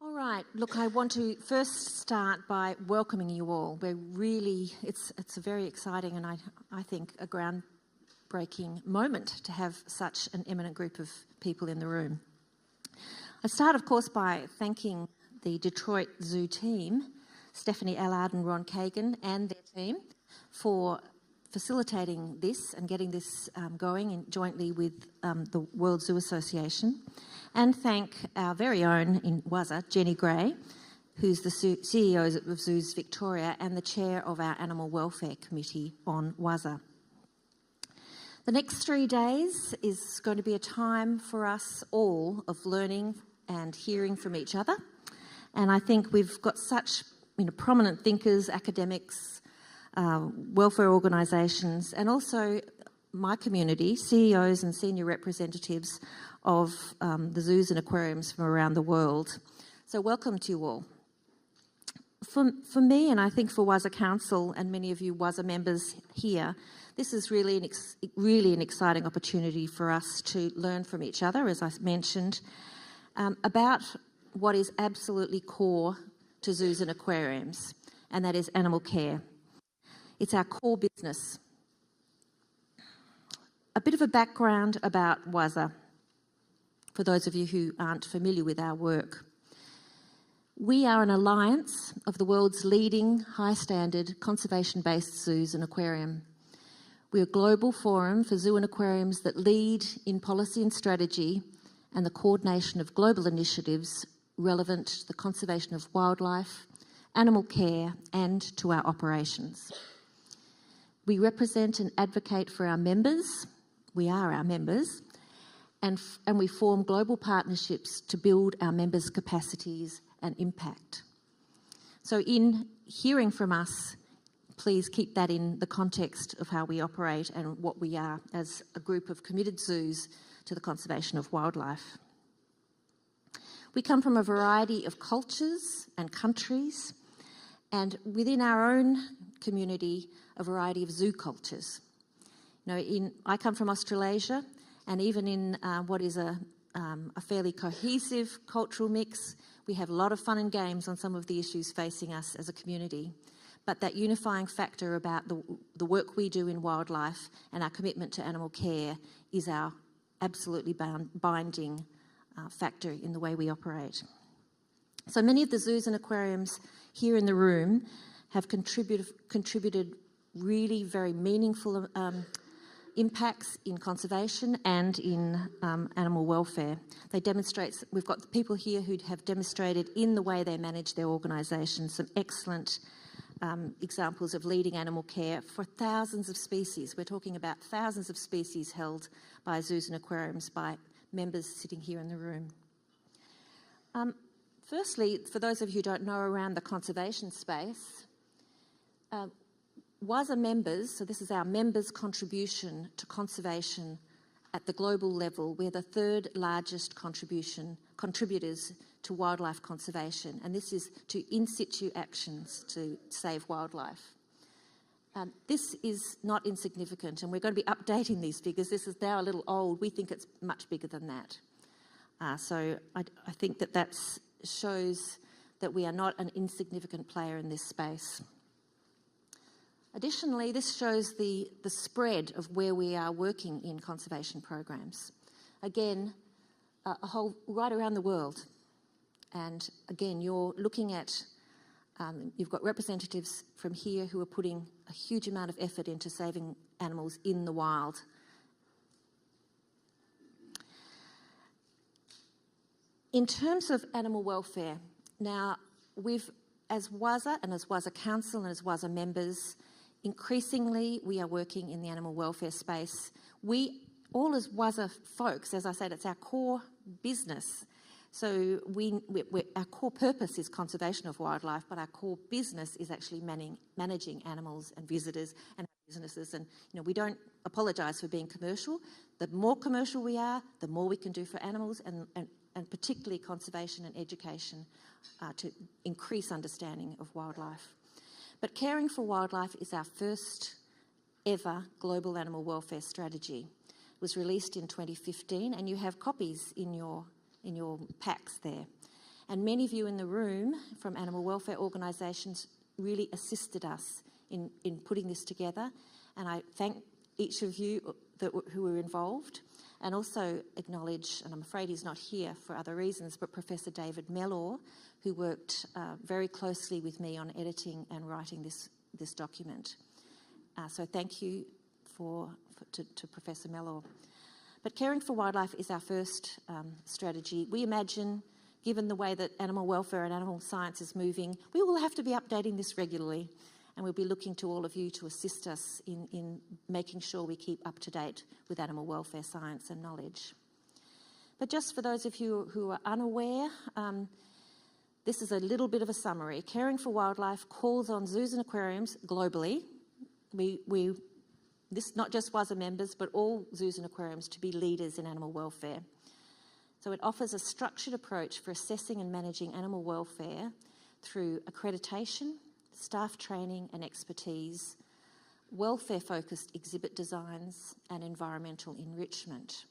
All right, look, I want to first start by welcoming you all. It's a very exciting and I think a groundbreaking moment to have such an eminent group of people in the room. I start, of course, by thanking the Detroit Zoo team, Stephanie Allard and Ron Kagan and their team, for facilitating this and getting this going jointly with the World Zoo Association. And thank our very own in Wazza, Jenny Gray, who's the CEO of Zoos Victoria and the chair of our Animal Welfare Committee on Wazza. The next 3 days is going to be a time for us all of learning and hearing from each other. And I think we've got such prominent thinkers, academics, welfare organisations, and also my community, CEOs and senior representatives of the zoos and aquariums from around the world. So welcome to you all. For me, and I think for Wazza Council and many of you Wazza members here, this is really an exciting opportunity for us to learn from each other, as I mentioned, about what is absolutely core to zoos and aquariums, and that is animal care. It's our core business. A bit of a background about Wazza, for those of you who aren't familiar with our work. We are an alliance of the world's leading high-standard conservation-based zoos and aquarium. We're a global forum for zoo and aquariums that lead in policy and strategy and the coordination of global initiatives relevant to the conservation of wildlife, animal care, and to our operations. We represent and advocate for our members. We are our members. And we form global partnerships to build our members' capacities and impact. So in hearing from us, please keep that in the context of how we operate and what we are as a group of committed zoos to the conservation of wildlife. We come from a variety of cultures and countries, and within our own community, a variety of zoo cultures. I come from Australasia, and even in what is a fairly cohesive cultural mix, we have a lot of fun and games on some of the issues facing us as a community. But that unifying factor about the work we do in wildlife and our commitment to animal care is our absolutely binding factor in the way we operate. So many of the zoos and aquariums here in the room have contributed really very meaningful impacts in conservation and in animal welfare. We've got the people here who have demonstrated in the way they manage their organisations some excellent examples of leading animal care for thousands of species. We're talking about thousands of species held by zoos and aquariums by members sitting here in the room. Firstly, for those of you who don't know around the conservation space, Wazza members, so this is our members' contribution to conservation at the global level. We're the third largest contributors to wildlife conservation, and this is to in situ actions to save wildlife. This is not insignificant, and we're going to be updating these figures. This is now a little old. We think it's much bigger than that. So I think that shows that we are not an insignificant player in this space. Additionally, this shows the spread of where we are working in conservation programs. Again, right around the world. And again, you're looking at, you've got representatives from here who are putting a huge amount of effort into saving animals in the wild. In terms of animal welfare, now as Wazza and as Wazza Council and as Wazza members, increasingly we are working in the animal welfare space. We, all as Wazza folks, as I said, it's our core business. So our core purpose is conservation of wildlife, but our core business is actually managing animals and visitors and businesses. And we don't apologise for being commercial. The more commercial we are, the more we can do for animals and particularly conservation and education to increase understanding of wildlife. But caring for wildlife is our first ever global animal welfare strategy. It was released in 2015, and you have copies in your packs there. And many of you in the room from animal welfare organisations really assisted us in putting this together. And I thank each of you who were involved, and also acknowledge, and I'm afraid he's not here for other reasons, but Professor David Mellor, who worked very closely with me on editing and writing this document. So thank you to Professor Mellor. But caring for wildlife is our first strategy. We imagine, given the way that animal welfare and animal science is moving, we will have to be updating this regularly, and we'll be looking to all of you to assist us in making sure we keep up to date with animal welfare science and knowledge. But just for those of you who are unaware, this is a little bit of a summary. Caring for wildlife calls on zoos and aquariums globally. This not just WASA members, but all zoos and aquariums to be leaders in animal welfare. So it offers a structured approach for assessing and managing animal welfare through accreditation, staff training and expertise, welfare-focused exhibit designs, and environmental enrichment.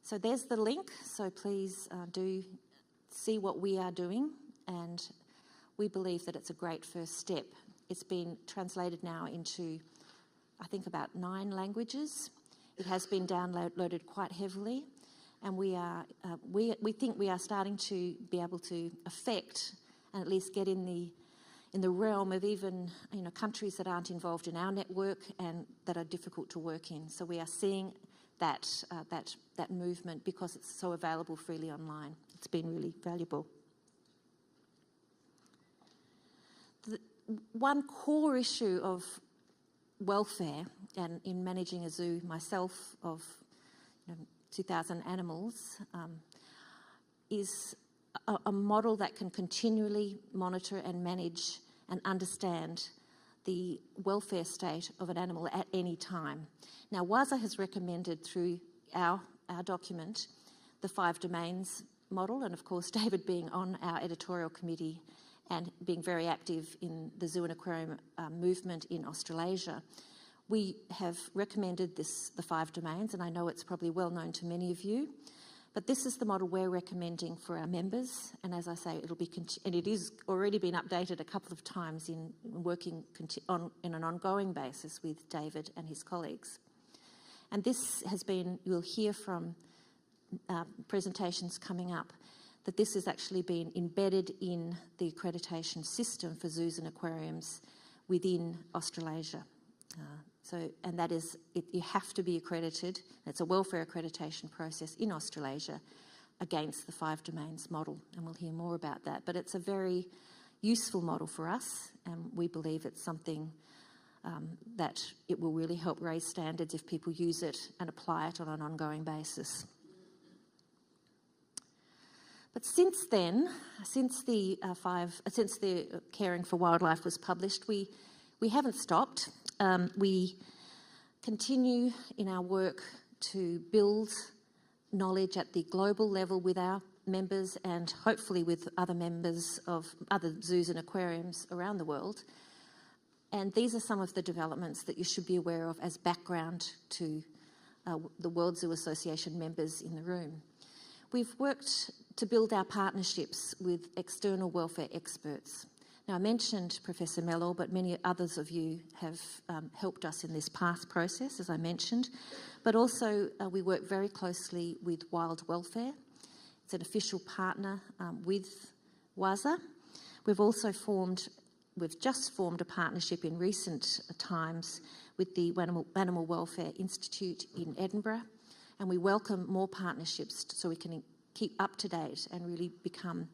So there's the link, so please do see what we are doing, and we believe that it's a great first step. It's been translated now into, I think, about 9 languages. It has been downloaded quite heavily, and we think we are starting to be able to affect and at least get in the realm of even countries that aren't involved in our network and that are difficult to work in. So we are seeing that movement because it's so available freely online. It's been really valuable. One core issue of welfare, and in managing a zoo myself of 2,000 animals, is a model that can continually monitor and manage and understand the welfare state of an animal at any time. Now, WASA has recommended through our document the 5 domains model, and of course David being on our editorial committee and being very active in the zoo and aquarium movement in Australasia, we have recommended the 5 domains, and I know it's probably well known to many of you, but this is the model we're recommending for our members, and as I say, and it is already been updated a couple of times in working in an ongoing basis with David and his colleagues. And this has been, you'll hear from presentations coming up, that this has actually been embedded in the accreditation system for zoos and aquariums within Australasia. And that is, you have to be accredited. It's a welfare accreditation process in Australasia against the 5 domains model, and we'll hear more about that. But it's a very useful model for us, and we believe it's something that it will really help raise standards if people use it and apply it on an ongoing basis. But since then, since the Caring for Wildlife was published, we haven't stopped. We continue in our work to build knowledge at the global level with our members and hopefully with other members of other zoos and aquariums around the world. And these are some of the developments that you should be aware of as background to the World Zoo Association members in the room. We've worked to build our partnerships with external welfare experts. Now, I mentioned Professor Mellor, but many others of you have helped us in this past process, as I mentioned. But also, we work very closely with Wild Welfare. It's an official partner with WASA. We've just formed a partnership in recent times with the Animal Welfare Institute in Edinburgh, and we welcome more partnerships so we can keep up to date and really become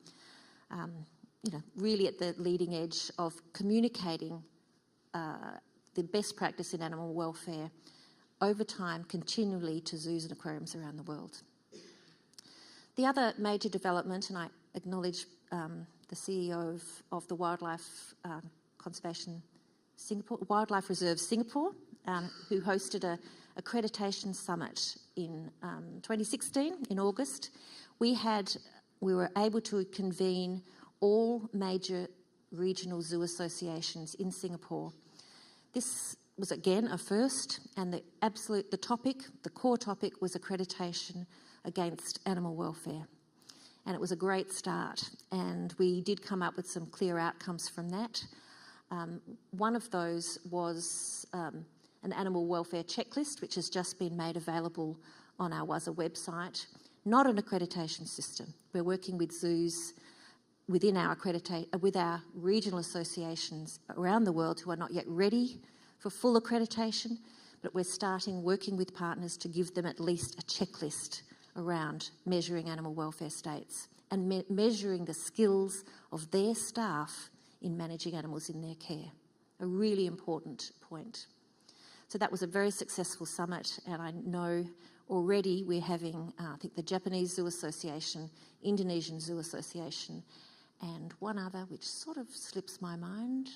really at the leading edge of communicating the best practice in animal welfare over time, continually to zoos and aquariums around the world. The other major development, and I acknowledge the CEO of the Wildlife Reserve Singapore, who hosted a accreditation summit in 2016 in August. We were able to convene all major regional zoo associations in Singapore. This was again a first, and the core topic was accreditation against animal welfare. And it was a great start. And we did come up with some clear outcomes from that. One of those was an animal welfare checklist, which has just been made available on our WAZA website. Not an accreditation system. We're working with zoos within our with our regional associations around the world who are not yet ready for full accreditation, but we're starting working with partners to give them at least a checklist around measuring animal welfare states and measuring the skills of their staff in managing animals in their care. A really important point. So that was a very successful summit, and I know already we're having, I think, the Japanese Zoo Association, Indonesian Zoo Association, and one other, which sort of slips my mind.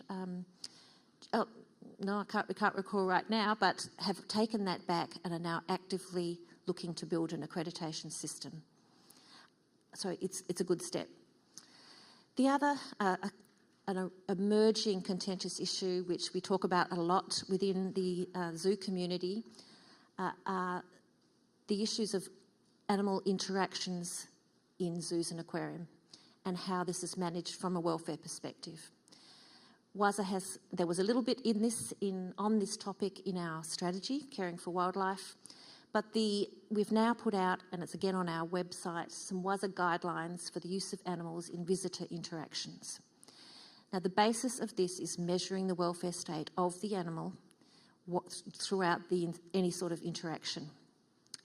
No, I can't recall right now, but have taken that back and are now actively looking to build an accreditation system. So it's a good step. The other, an emerging contentious issue, which we talk about a lot within the zoo community, are the issues of animal interactions in zoos and aquarium and how this is managed from a welfare perspective. WAZA there was a little bit on this topic in our strategy, Caring for Wildlife, but we've now put out, and it's again on our website, some WAZA guidelines for the use of animals in visitor interactions. Now, the basis of this is measuring the welfare state of the animal throughout any sort of interaction.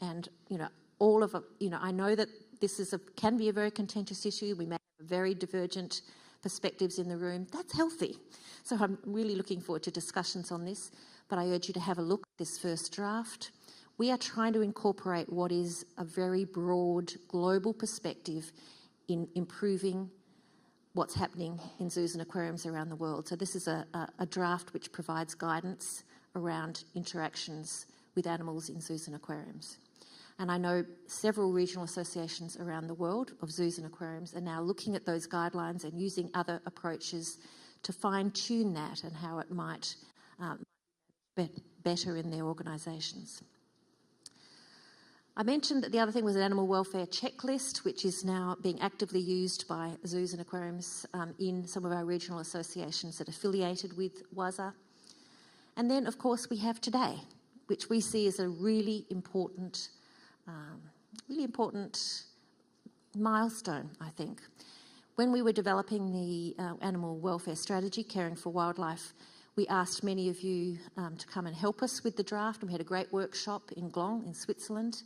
And, I know that this can be a very contentious issue. We may have very divergent perspectives in the room. That's healthy. So I'm really looking forward to discussions on this, but I urge you to have a look at this first draft. We are trying to incorporate what is a very broad global perspective in improving what's happening in zoos and aquariums around the world. So this is a draft which provides guidance around interactions with animals in zoos and aquariums. And I know several regional associations around the world of zoos and aquariums are now looking at those guidelines and using other approaches to fine-tune that and how it might be better in their organisations. I mentioned that the other thing was an animal welfare checklist, which is now being actively used by zoos and aquariums in some of our regional associations that are affiliated with WAZA. And then, of course, we have today, which we see as a really important milestone, I think. When we were developing the animal welfare strategy, Caring for Wildlife, we asked many of you to come and help us with the draft, and we had a great workshop in Glong in Switzerland.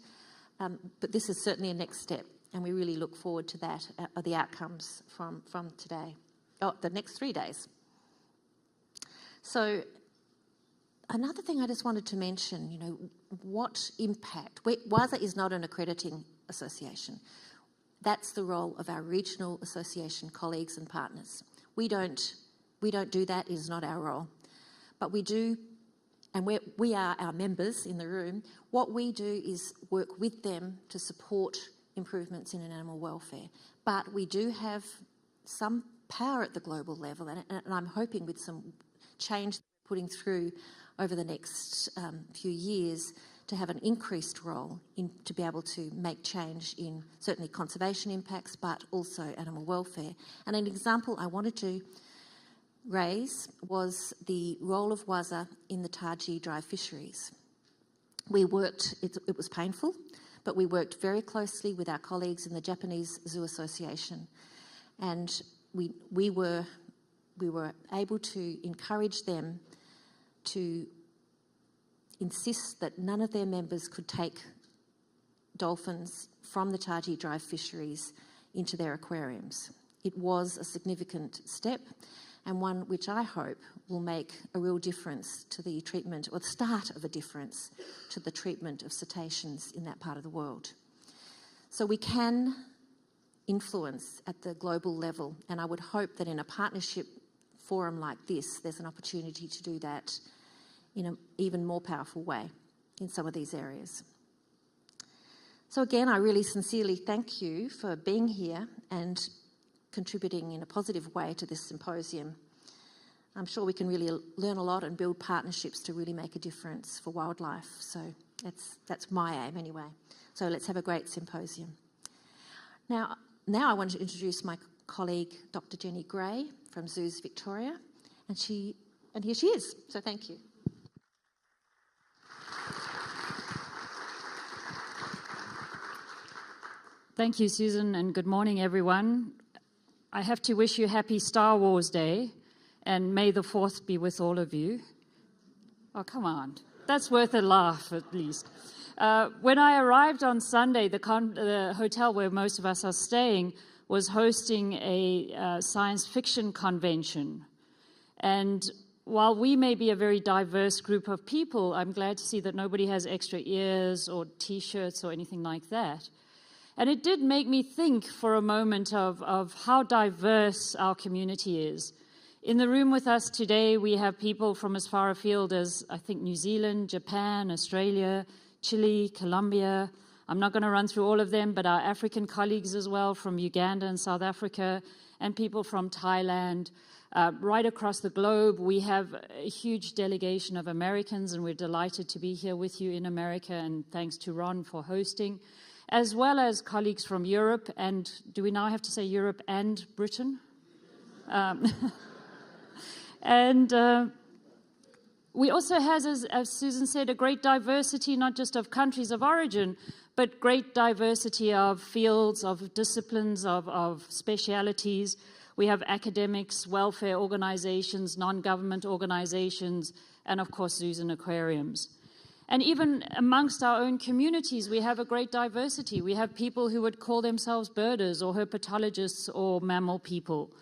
But this is certainly a next step, and we really look forward to that, the outcomes from today, the next 3 days. So another thing I just wanted to mention, what impact? WAZA is not an accrediting association. That's the role of our regional association colleagues and partners. We don't do that. It is not our role. But we do, and we are our members in the room. What we do is work with them to support improvements in animal welfare. But we do have some power at the global level, and I'm hoping with some change we're putting through over the next few years to have an increased role to be able to make change in certainly conservation impacts, but also animal welfare. And an example I wanted to raise was the role of WAZA in the Taji dry fisheries. We worked, it was painful, but we worked very closely with our colleagues in the Japanese Zoo Association, and we were able to encourage them to insist that none of their members could take dolphins from the Taji dry fisheries into their aquariums. It was a significant step, and one which I hope will make a real difference to the treatment, or the start of a difference to the treatment of cetaceans in that part of the world. So we can influence at the global level, and I would hope that in a partnership forum like this, there's an opportunity to do that in an even more powerful way in some of these areas. So again, I really sincerely thank you for being here and contributing in a positive way to this symposium. I'm sure we can really learn a lot and build partnerships to really make a difference for wildlife. So that's my aim anyway. So let's have a great symposium. Now, Now I want to introduce my colleague, Dr. Jenny Gray from Zoos Victoria, and here she is, so thank you. Thank you, Susan, and good morning, everyone. I have to wish you happy Star Wars Day, and may the 4th be with all of you. Oh, come on. That's worth a laugh, at least. When I arrived on Sunday, the hotel where most of us are staying was hosting a science fiction convention. And while we may be a very diverse group of people, I'm glad to see that nobody has extra ears or T-shirts or anything like that. And it did make me think for a moment of how diverse our community is. In the room with us today, we have people from as far afield as, I think, New Zealand, Japan, Australia, Chile, Colombia. I'm not going to run through all of them, but our African colleagues as well from Uganda and South Africa, and people from Thailand. Right across the globe, we have a huge delegation of Americans, and we're delighted to be here with you in America, and thanks to Ron for hosting, as well as colleagues from Europe, and do we now have to say Europe and Britain? We also have, as Susan said, a great diversity, not just of countries of origin, but great diversity of fields, of disciplines, of specialities. We have academics, welfare organizations, non-government organizations, and of course zoos and aquariums. And even amongst our own communities, we have a great diversity. We have people who would call themselves birders or herpetologists or mammal people.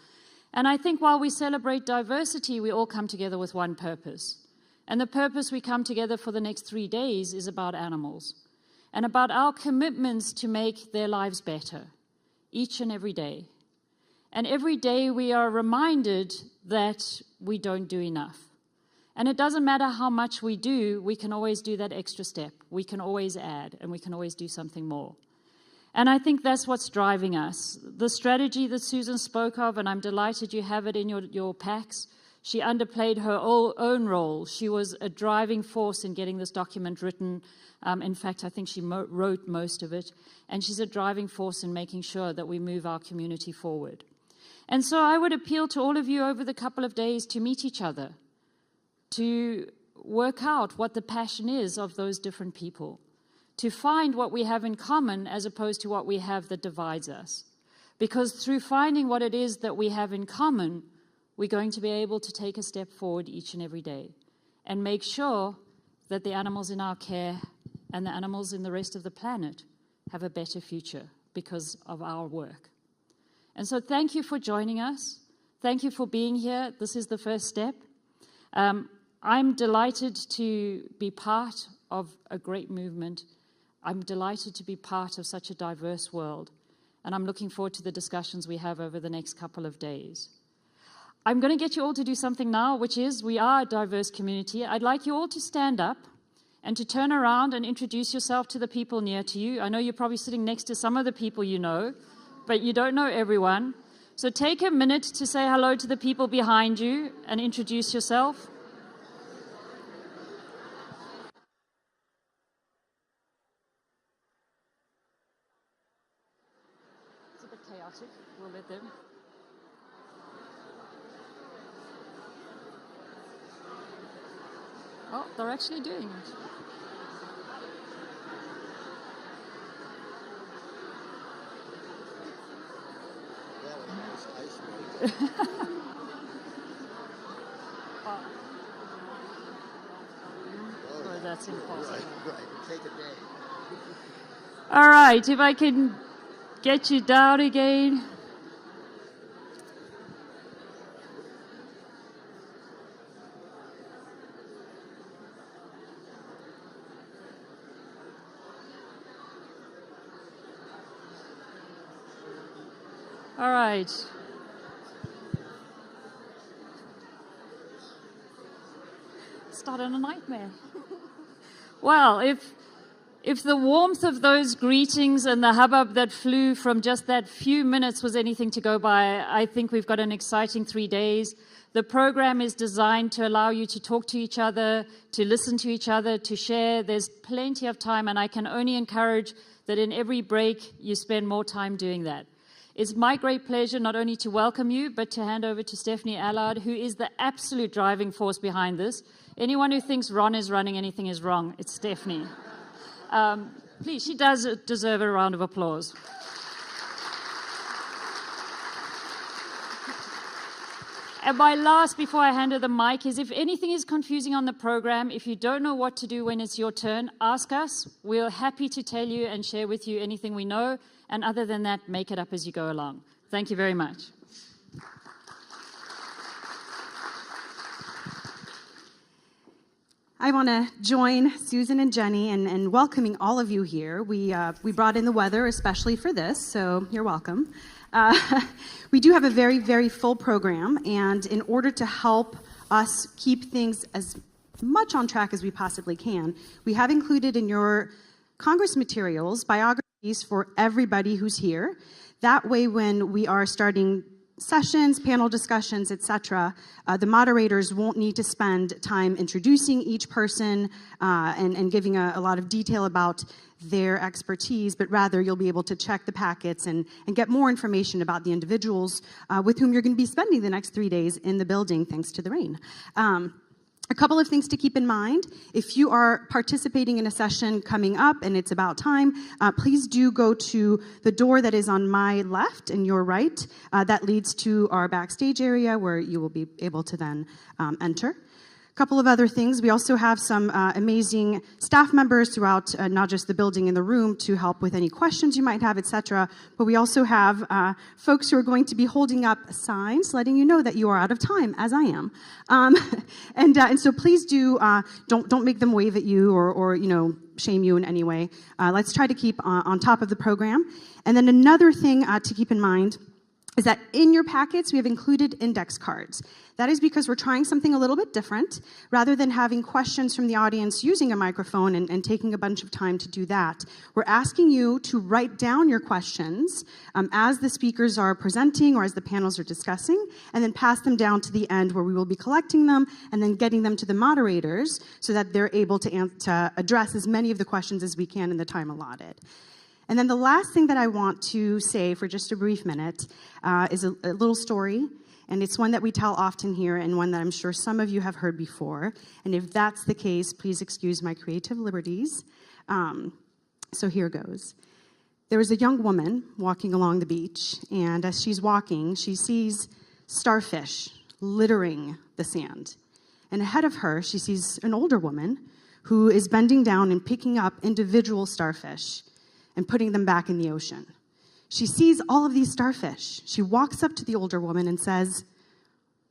And I think while we celebrate diversity, we all come together with one purpose. And the purpose we come together for the next 3 days is about animals and about our commitments to make their lives better each and every day. And every day we are reminded that we don't do enough. And it doesn't matter how much we do, we can always do that extra step. We can always add, and we can always do something more. And I think that's what's driving us. The strategy that Susan spoke of, and I'm delighted you have it in your packs, she underplayed her own role. She was a driving force in getting this document written. In fact, I think she wrote most of it. And she's a driving force in making sure that we move our community forward. And so I would appeal to all of you over the couple of days to meet each other, to work out what the passion is of those different people, to find what we have in common as opposed to what we have that divides us. Because through finding what it is that we have in common, we're going to be able to take a step forward each and every day and make sure that the animals in our care and the animals in the rest of the planet have a better future because of our work. And so thank you for joining us. Thank you for being here. This is the first step. I'm delighted to be part of a great movement. I'm delighted to be part of such a diverse world. And I'm looking forward to the discussions we have over the next couple of days. I'm going to get you all to do something now, which is we are a diverse community. I'd like you all to stand up and to turn around and introduce yourself to the people near to you. I know you're probably sitting next to some of the people you know, but you don't know everyone. So take a minute to say hello to the people behind you and introduce yourself. It's a bit chaotic. We'll let them. Oh, they're actually doing it. Oh, that's impossible. Right. Take a day. All right, if I can get you down again. All right. Started a nightmare. Well, if the warmth of those greetings and the hubbub that flew from just that few minutes was anything to go by, I think we've got an exciting 3 days. The program is designed to allow you to talk to each other, to listen to each other, to share. There's plenty of time, and I can only encourage that in every break you spend more time doing that. It's my great pleasure not only to welcome you, but to hand over to Stephanie Allard, who is the absolute driving force behind this. Anyone who thinks Ron is running anything is wrong. It's Stephanie. Please, she does deserve a round of applause. And my last, before I hand her the mic, is if anything is confusing on the program, if you don't know what to do when it's your turn, ask us. We're happy to tell you and share with you anything we know. And other than that, make it up as you go along. Thank you very much. I want to join Susan and Jenny in welcoming all of you here. We brought in the weather especially for this, so you're welcome. We do have a very, very full program, and in order to help us keep things as much on track as we possibly can, we have included in your Congress materials biographies for everybody who's here. That way, when we are starting sessions, panel discussions, etc., the moderators won't need to spend time introducing each person and giving a lot of detail about their expertise, but rather you'll be able to check the packets and get more information about the individuals with whom you're going to be spending the next 3 days in the building, thanks to the rain. A couple of things to keep in mind. If you are participating in a session coming up and it's about time, please do go to the door that is on my left and your right. That leads to our backstage area where you will be able to then enter. A couple of other things. We also have some amazing staff members throughout not just the building and the room to help with any questions you might have, etc. But we also have folks who are going to be holding up signs letting you know that you are out of time, as I am. And so please don't make them wave at you or shame you in any way. Let's try to keep on top of the program. And then another thing to keep in mind is that in your packets, we have included index cards. That is because we're trying something a little bit different. Rather than having questions from the audience using a microphone and taking a bunch of time to do that, we're asking you to write down your questions as the speakers are presenting or as the panels are discussing, and then pass them down to the end where we will be collecting them and then getting them to the moderators so that they're able to address as many of the questions as we can in the time allotted. And then the last thing that I want to say for just a brief minute is a little story, and it's one that we tell often here and one that I'm sure some of you have heard before. And if that's the case, please excuse my creative liberties. So here goes. There was a young woman walking along the beach, and as she's walking, she sees starfish littering the sand. And ahead of her, she sees an older woman who is bending down and picking up individual starfish and putting them back in the ocean. She sees all of these starfish. She walks up to the older woman and says,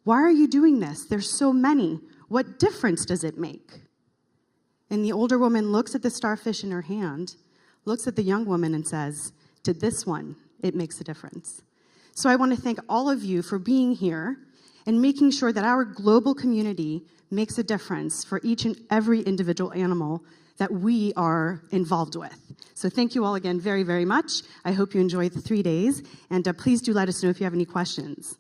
"Why are you doing this? There's so many. What difference does it make?" And the older woman looks at the starfish in her hand, looks at the young woman and says, "To this one, it makes a difference." So I want to thank all of you for being here and making sure that our global community makes a difference for each and every individual animal that we are involved with. So thank you all again very, very much. I hope you enjoyed the 3 days, and please do let us know if you have any questions.